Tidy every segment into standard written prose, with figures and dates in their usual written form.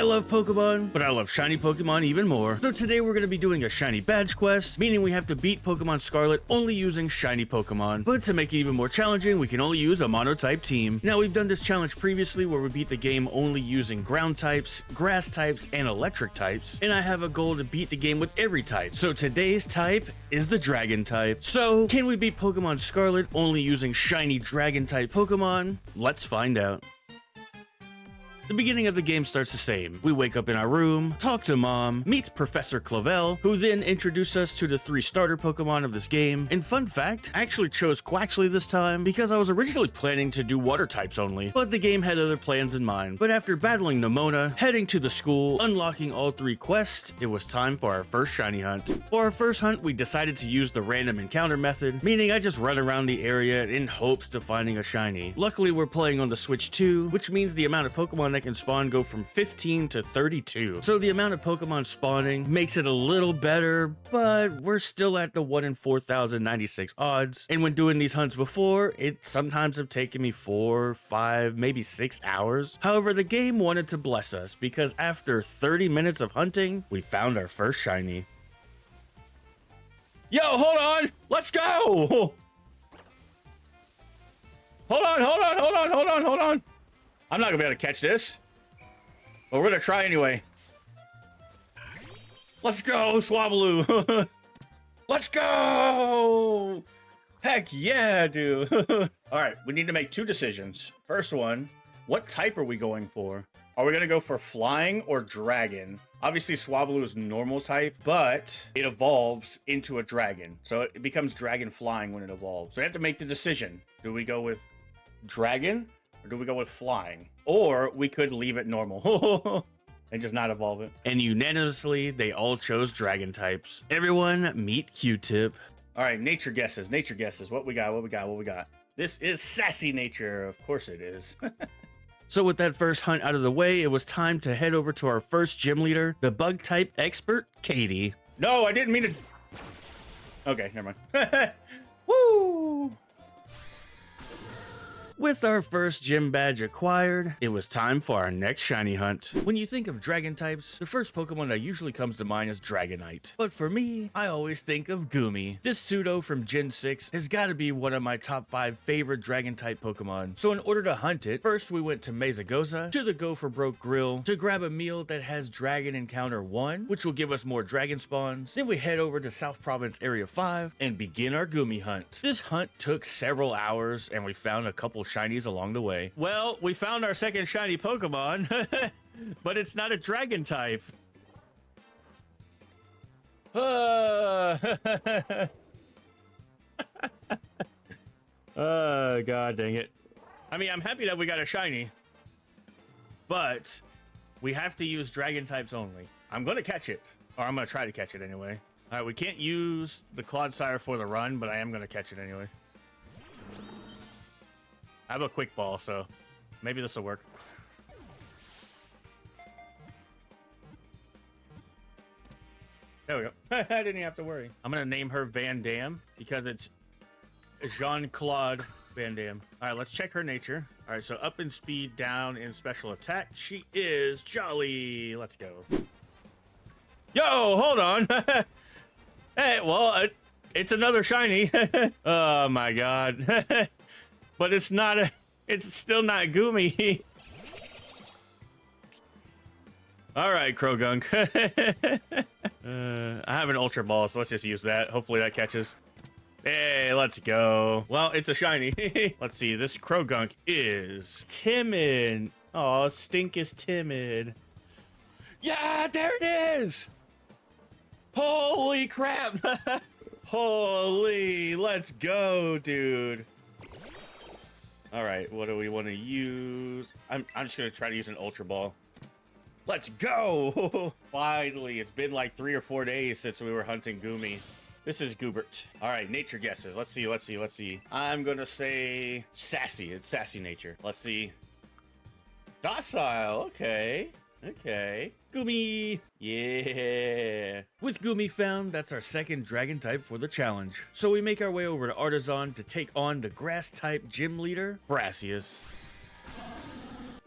I love Pokemon, but I love shiny Pokemon even more. So today we're going to be doing a shiny badge quest, meaning we have to beat Pokemon Scarlet only using shiny Pokemon. But to make it even more challenging, we can only use a mono-type team. Now we've done this challenge previously where we beat the game only using ground types, grass types, and electric types. And I have a goal to beat the game with every type. So today's type is the dragon type. So can we beat Pokemon Scarlet only using shiny dragon type Pokemon? Let's find out. The beginning of the game starts the same. We wake up in our room, talk to Mom, meet Professor Clavel, who then introduced us to the 3 starter Pokemon of this game. And fun fact, I actually chose Quaxley this time because I was originally planning to do water types only, but the game had other plans in mind. But after battling Nemona, heading to the school, unlocking all 3 quests, it was time for our first shiny hunt. For our first hunt, we decided to use the random encounter method, meaning I just run around the area in hopes of finding a shiny. Luckily, we're playing on the Switch 2, which means the amount of Pokemon that can spawn go from 15 to 32. So the amount of Pokemon spawning makes it a little better, but we're still at the 1 in 4,096 odds. And when doing these hunts before, it sometimes have taken me 4, 5, maybe 6 hours. However, the game wanted to bless us because after 30 minutes of hunting, we found our first shiny. Yo, hold on! Let's go! Hold on. I'm not gonna be able to catch this. But we're gonna try anyway. Let's go, Swablu! Let's go! Heck yeah, dude! Alright, we need to make 2 decisions. First one, what type are we going for? Are we gonna go for flying or dragon? Obviously, Swablu is normal type, but it evolves into a dragon. So it becomes dragon flying when it evolves. So we have to make the decision. Do we go with dragon? Or do we go with flying? Or we could leave it normal and just not evolve it. And unanimously, they all chose dragon types. Everyone meet Q-Tip. All right, nature guesses. What we got? This is sassy nature. Of course it is. So with that first hunt out of the way, it was time to head over to our first gym leader, the bug type expert, Katie. No, I didn't mean to. Okay, never mind. Woo! With our first gym badge acquired, it was time for our next shiny hunt. When you think of dragon types, the first Pokemon that usually comes to mind is Dragonite. But for me, I always think of Goomy. This pseudo from Gen 6 has got to be one of my top 5 favorite dragon type Pokemon. So in order to hunt it, first we went to Mesagoza, to the Go for Broke Grill, to grab a meal that has Dragon Encounter 1, which will give us more dragon spawns. Then we head over to South Province Area 5 and begin our Goomy hunt. This hunt took several hours and we found a couple shinies along the way. Well, we found our second shiny Pokemon, but it's not a dragon type. God dang it. I mean, I'm happy that we got a shiny, but we have to use dragon types only. I'm gonna catch it, or I'm gonna try to catch it anyway. All right, we can't use the Clodsire for the run, but I am gonna catch it anyway. I have a quick ball, so maybe this will work. There we go. I didn't even have to worry. I'm gonna name her Van Damme because it's Jean-Claude Van Damme. All right, let's check her nature. All right, so up in speed, down in special attack. She is jolly. Let's go. Yo, hold on. Hey, well, it's another shiny. Oh my god. But it's still not Goomy. All right, Krogunk. I have an Ultra Ball, so let's just use that. Hopefully that catches. Hey, let's go. Well, it's a shiny. Let's see, this Krogunk is timid. Oh, Stink is timid. Yeah, there it is. Holy crap. Holy, let's go, dude. All right, what do we want to use? I'm just gonna try to use an Ultra Ball. Let's go! Finally, it's been like 3 or 4 days since we were hunting Goomy. This is Goobert. All right, nature guesses. Let's see. I'm gonna say sassy. It's sassy nature. Let's see. Docile. Okay. Goomy. Yeah. With Goomy found, that's our second dragon type for the challenge. So we make our way over to Artisan to take on the grass type gym leader, Brassius.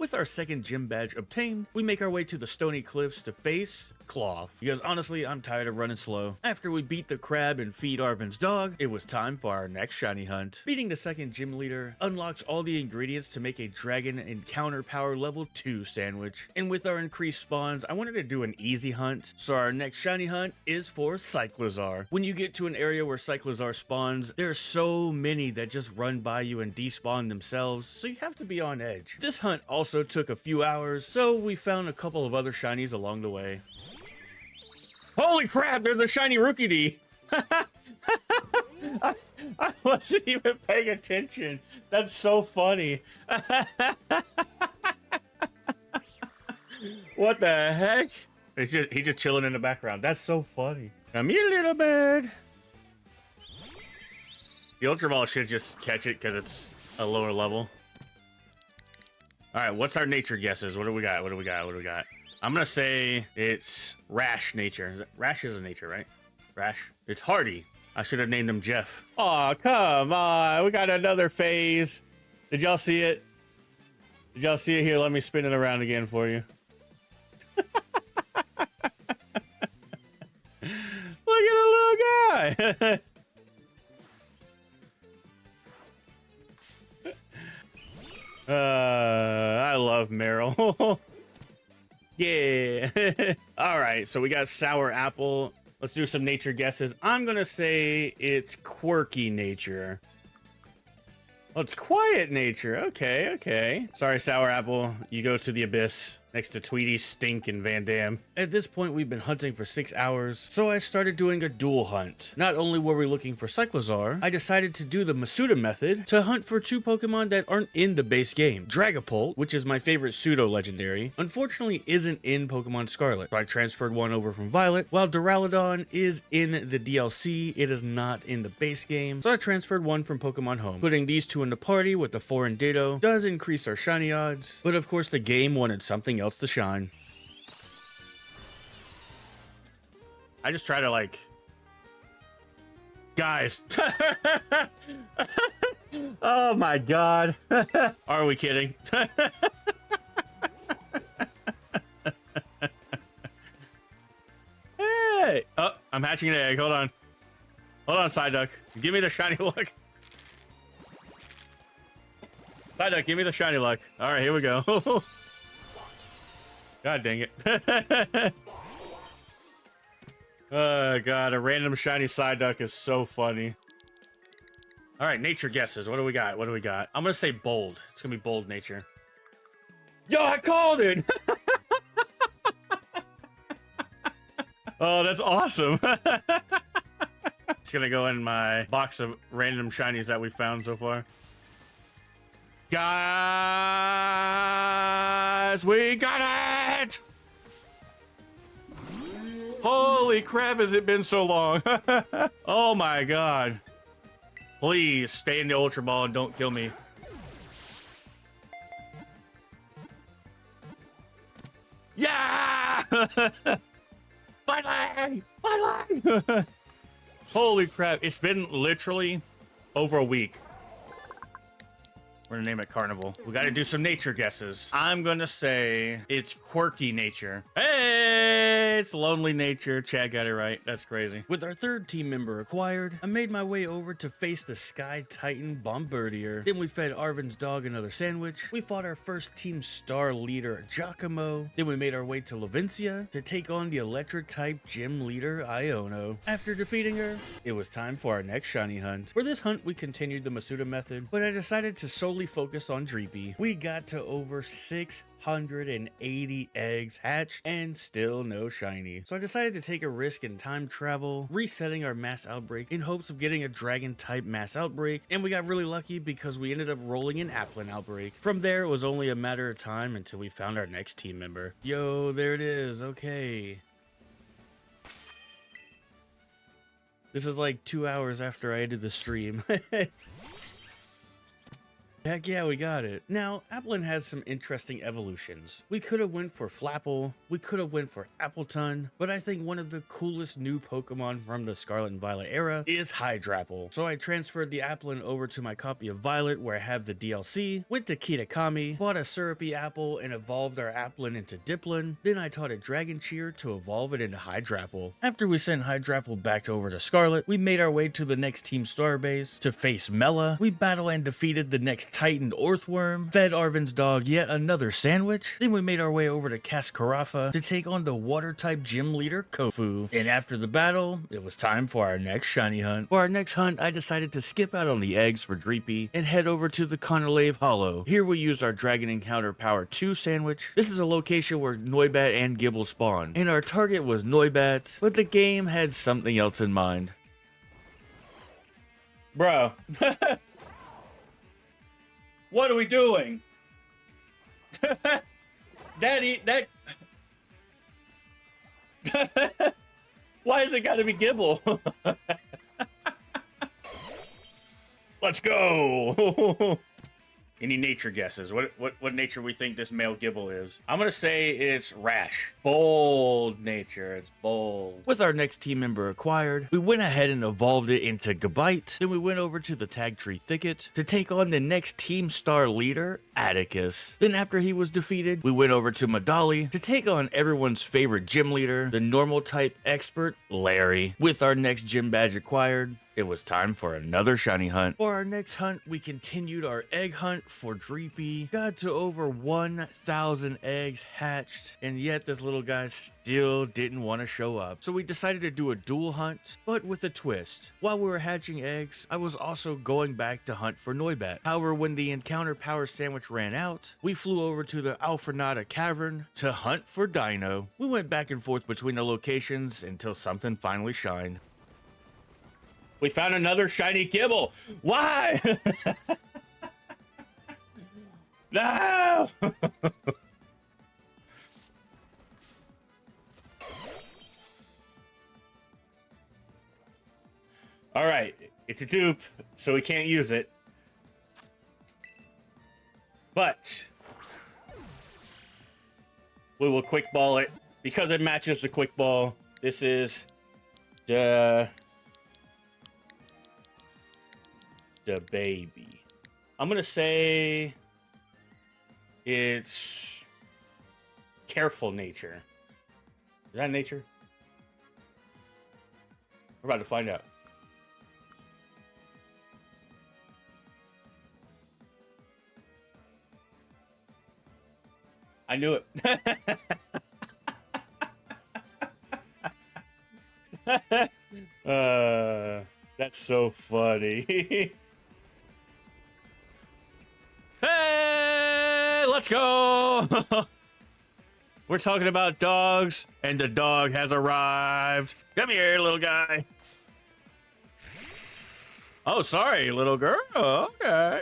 With our second gym badge obtained, we make our way to the stony cliffs to face Cloth, because honestly, I'm tired of running slow. After we beat the crab and feed Arvin's dog, it was time for our next shiny hunt. Beating the second gym leader unlocks all the ingredients to make a dragon encounter power level 2 sandwich. And with our increased spawns, I wanted to do an easy hunt, so our next shiny hunt is for Cyclozar. When you get to an area where Cyclozar spawns, there are so many that just run by you and despawn themselves, so you have to be on edge. This hunt also took a few hours, so we found a couple of other shinies along the way. Holy crap, they're the shiny Rookie D! I wasn't even paying attention. That's so funny. What the heck? He's just chilling in the background. That's so funny. Come here, little bird. The Ultra Ball should just catch it because it's a lower level. Alright, what's our nature guesses? What do we got? What do we got? What do we got? I'm gonna say it's Rash nature. Rash is a nature, right? Rash? It's Hardy. I should have named him Jeff. Aw, come on. We got another phase. Did y'all see it? Did y'all see it? Here, let me spin it around again for you. Look at the little guy. I love Meryl. Yeah. All right, so we got Sour Apple. Let's do some nature guesses. I'm gonna say it's quirky nature. Oh, it's quiet nature. Okay, okay. Sorry, Sour Apple. You go to the abyss next to Tweety, Stink, and Van Dam. At this point, we've been hunting for 6 hours, so I started doing a dual hunt. Not only were we looking for Cyclozar, I decided to do the Masuda method to hunt for 2 Pokemon that aren't in the base game. Dragapult, which is my favorite pseudo-legendary, unfortunately isn't in Pokemon Scarlet, so I transferred one over from Violet, while Duraludon is in the DLC, it is not in the base game, so I transferred one from Pokemon Home. Putting these 2 in the party with the foreign Deino does increase our shiny odds, but of course the game wanted something else to shine. I just try to like... Guys! Oh my god. Are we kidding? Hey! Oh, I'm hatching an egg. Hold on. Hold on, Psyduck. Give me the shiny luck. Psyduck, give me the shiny luck. Alright, here we go. God dang it. Oh god, a random shiny Psyduck is so funny. Alright, nature guesses. What do we got? What do we got? I'm gonna say bold. It's gonna be bold nature. Yo, I called it! Oh, that's awesome. It's gonna go in my box of random shinies that we found so far. Guys, we got it! Holy crap, has it been so long? Oh my god. Please stay in the Ultra Ball and don't kill me. Yeah! Finally! Finally! Holy crap, it's been literally over a week. We're gonna name it Carnival. We gotta do some nature guesses. I'm gonna say it's quirky nature. Hey, it's lonely nature. Chad got it right. That's crazy. With our 3rd team member acquired, I made my way over to face the Sky Titan Bombardier. Then we fed Arvin's dog another sandwich. We fought our first team star leader, Giacomo. Then we made our way to Levincia to take on the electric type gym leader, Iono. After defeating her, it was time for our next shiny hunt. For this hunt, we continued the Masuda method, but I decided to solely focus on Dreepy. We got to over 680 eggs hatched and still no shiny. So I decided to take a risk and time travel, resetting our mass outbreak in hopes of getting a dragon type mass outbreak, and we got really lucky because we ended up rolling an Applin outbreak. From there, it was only a matter of time until we found our next team member. Yo, there it is. Okay. This is like 2 hours after I ended the stream. Heck yeah, we got it. Now, Applin has some interesting evolutions. We could have went for Flapple, we could have went for Appleton, but I think one of the coolest new Pokemon from the Scarlet and Violet era is Hydrapple. So I transferred the Applin over to my copy of Violet where I have the DLC, went to Kitakami, bought a Syrupy Apple and evolved our Applin into Diplin, then I taught a Dragon Cheer to evolve it into Hydrapple. After we sent Hydrapple back over to Scarlet, we made our way to the next Team Star base to face Mela. We battled and defeated the next Titan Orthworm, fed Arvin's dog yet another sandwich, then we made our way over to Cascarafa to take on the water-type gym leader Kofu. And after the battle, it was time for our next shiny hunt. For our next hunt, I decided to skip out on the eggs for Dreepy and head over to the Conolave Hollow. Here we used our Dragon Encounter Power 2 sandwich. This is a location where Noibat and Gible spawn, and our target was Noibat, but the game had something else in mind. Bro. What are we doing? Daddy, that... Why has it got to be Gible? Let's go! Any nature guesses? What nature we think this male Gible is? I'm gonna say it's Rash. Bold nature. It's bold. With our next team member acquired, we went ahead and evolved it into Gabite. Then we went over to the Tag Tree Thicket to take on the next Team Star leader, Atticus. Then after he was defeated, we went over to Medali to take on everyone's favorite gym leader, the normal type expert, Larry. With our next gym badge acquired, it was time for another shiny hunt. For our next hunt, we continued our egg hunt for Dreepy, got to over 1,000 eggs hatched, and yet this little guy still didn't want to show up. So we decided to do a dual hunt, but with a twist. While we were hatching eggs, I was also going back to hunt for Noibat. However, when the Encounter Power Sandwich ran out, we flew over to the Alfrenata Cavern to hunt for Deino. We went back and forth between the locations until something finally shined. We found another shiny Gible. Why? No! All right, it's a dupe, so we can't use it. But we will quick ball it because it matches the quick ball. This is the baby. I'm gonna say it's careful nature. Is that nature? We're about to find out. I knew it. That's so funny. Hey, let's go! We're talking about dogs, and the dog has arrived. Come here, little guy. Oh, sorry, little girl. Okay.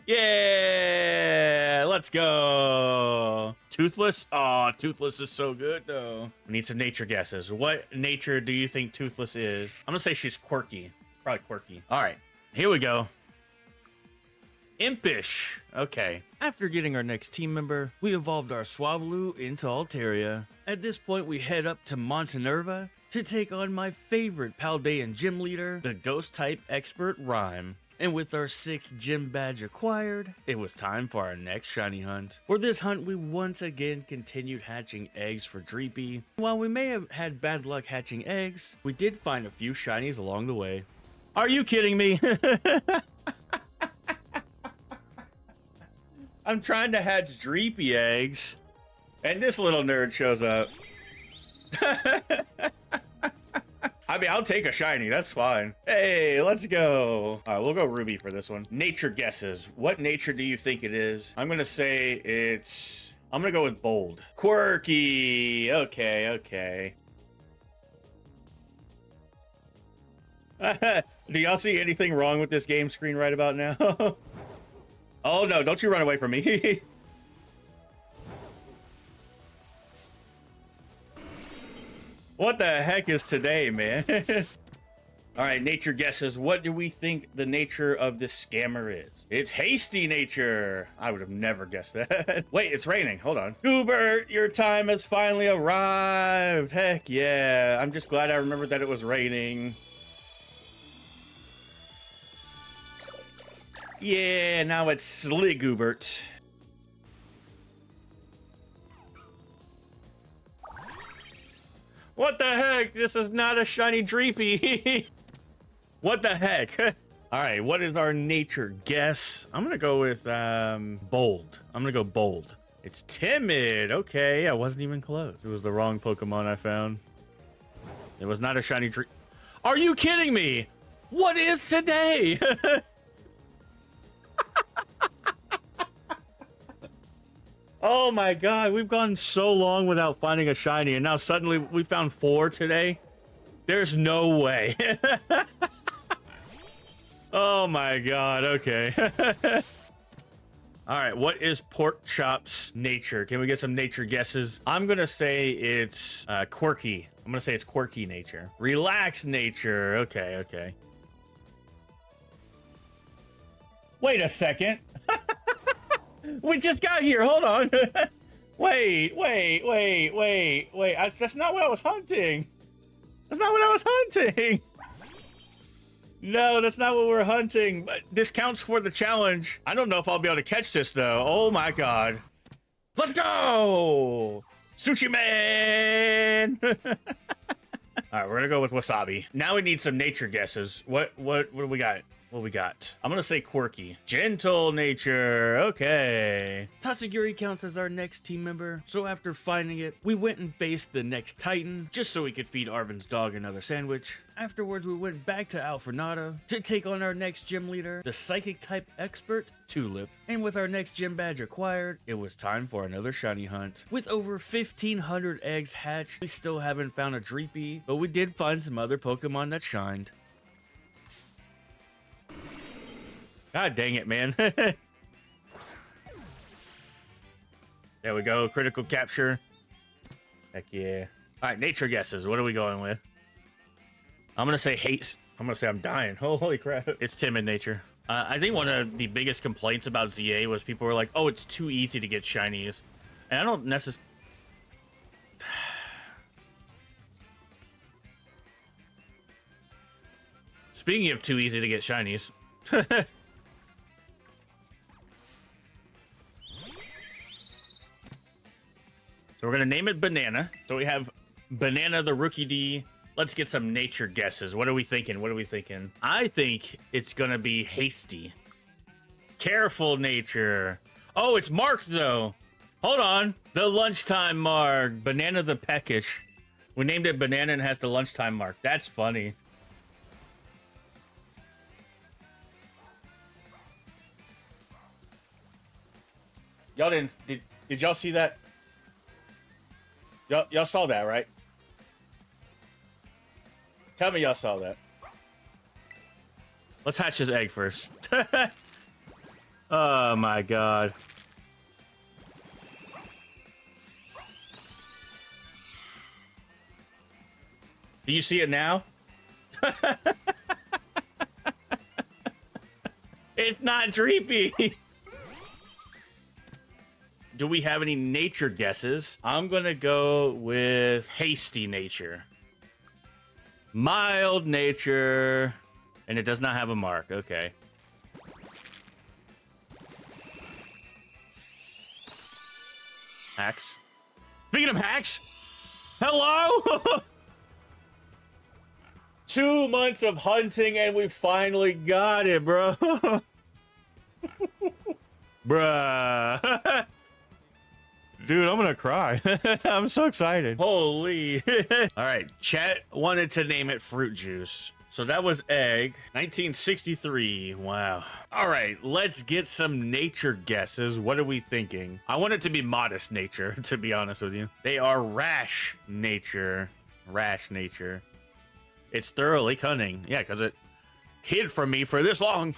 Yeah, let's go. Toothless? Oh, Toothless is so good, though. We need some nature guesses. What nature do you think Toothless is? I'm gonna say she's quirky. Probably quirky. All right, here we go. Impish. Okay. After getting our next team member, we evolved our Swablu into Altaria. At this point, we head up to Montenerva to take on my favorite Paldean gym leader, the Ghost-type expert Rhyme. And with our 6th gym badge acquired, it was time for our next shiny hunt. For this hunt, we once again continued hatching eggs for Dreepy. While we may have had bad luck hatching eggs, we did find a few shinies along the way. Are you kidding me? I'm trying to hatch Dreepy eggs, and this little nerd shows up. I mean, I'll take a shiny. That's fine. Hey, let's go. All right, we'll go Ruby for this one. Nature guesses. What nature do you think it is? I'm going to say it's... I'm going to go with bold. Quirky. Okay, okay. Do y'all see anything wrong with this game screen right about now? Oh, no. Don't you run away from me. What the heck is today, man? All right, nature guesses. What do we think the nature of this scammer is? It's hasty nature. I would have never guessed that. Wait, it's raining. Hold on. Goobert, your time has finally arrived. Heck yeah. I'm just glad I remembered that it was raining. Yeah, now it's Slig Goobert. What the heck? This is not a shiny Dreepy. What the heck? All right, what is our nature guess? I'm gonna go with bold. I'm gonna go bold. It's timid. Okay, I wasn't even close. It was the wrong Pokemon I found. It was not a shiny Dreepy. Are you kidding me? What is today? Oh my god, we've gone so long without finding a shiny, and now suddenly we found 4 today? There's no way. Oh my god, okay. All right, what is Pork Chop's nature? Can we get some nature guesses? I'm gonna say it's quirky. I'm gonna say it's quirky nature. Relaxed nature, okay, okay. Wait a second. We just got here, hold on. Wait. That's not what I was hunting. That's not what I was hunting. No, that's not what we're hunting. But this counts for the challenge. I don't know if I'll be able to catch this, though. Oh, my God. Let's go! Sushi Man! All right, we're going to go with Wasabi. Now we need some nature guesses. What do we got? What we got? I'm gonna say quirky. Gentle nature, okay. Tatsugiri counts as our next team member, so after finding it, we went and faced the next Titan, just so we could feed Arvin's dog another sandwich. Afterwards, we went back to Alfornada to take on our next gym leader, the psychic type expert, Tulip. And with our next gym badge acquired, it was time for another shiny hunt. With over 1,500 eggs hatched, we still haven't found a Dreepy, but we did find some other Pokemon that shined. God dang it, man. There we go. Critical capture. Heck yeah. All right, nature guesses. What are we going with? I'm going to say haste. I'm going to say I'm dying. Holy crap. It's timid nature. I think one of the biggest complaints about ZA was people were like, oh, it's too easy to get shinies. And I don't necessarily... Speaking of too easy to get shinies... So we're going to name it Banana. So we have Banana the Rookie D. Let's get some nature guesses. What are we thinking? What are we thinking? I think it's going to be hasty. Careful nature. Oh, it's marked, though. Hold on. The lunchtime mark. Banana the Peckish. We named it Banana and it has the lunchtime mark. That's funny. Y'all didn't... Did y'all see that? Y'all saw that, right? Tell me y'all saw that. Let's hatch his egg first. Oh my god. Do you see it now? It's not Dreepy. Do we have any nature guesses? I'm gonna go with hasty nature. Mild nature. And it does not have a mark. Okay. Hacks. Speaking of hacks, hello? 2 months of hunting and we finally got it, bro. Bruh. Dude, I'm gonna cry. I'm so excited. Holy. All right, chat wanted to name it Fruit Juice. So that was egg. 1963. Wow. All right, let's get some nature guesses. What are we thinking? I want it to be modest nature, to be honest with you. They are rash nature. Rash nature. It's thoroughly cunning. Yeah, because hid from me for this long.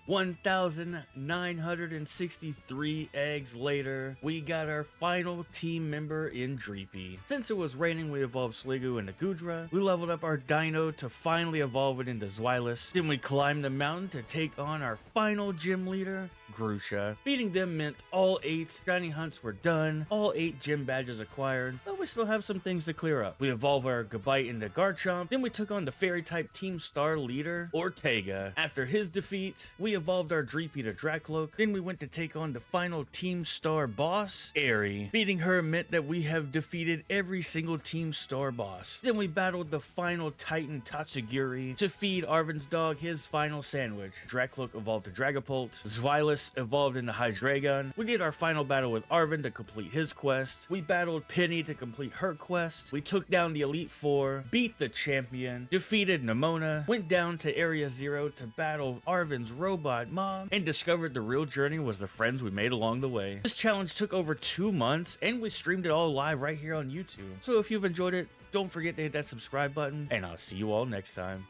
1,963 eggs later, we got our final team member in Dreepy. Since it was raining, we evolved Sliggoo into Goodra. We leveled up our Deino to finally evolve it into Zweilous. Then we climbed the mountain to take on our final gym leader, Grusha. Beating them meant all 8 shiny hunts were done, all 8 gym badges acquired, but we still have some things to clear up. We evolved our Gabite into Garchomp, then we took on the fairy type Team Star leader, Ortega. After his defeat, we evolved our Dreepy to Dracloak, then we went to take on the final Team Star boss, Airy. Beating her meant that we have defeated every single Team Star boss. Then we battled the final Titan Tatsugiri to feed Arven's dog his final sandwich. Dracloak evolved to Dragapult, Zweilous evolved into Hydreigon. We did our final battle with Arven to complete his quest. We battled Penny to complete her quest. We took down the Elite Four, beat the champion, defeated Nemona, went down to Area Zero to battle Arven's robot mom, and discovered the real journey was the friends we made along the way. This challenge took over 2 months, and we streamed it all live right here on YouTube. So if you've enjoyed it, don't forget to hit that subscribe button, and I'll see you all next time.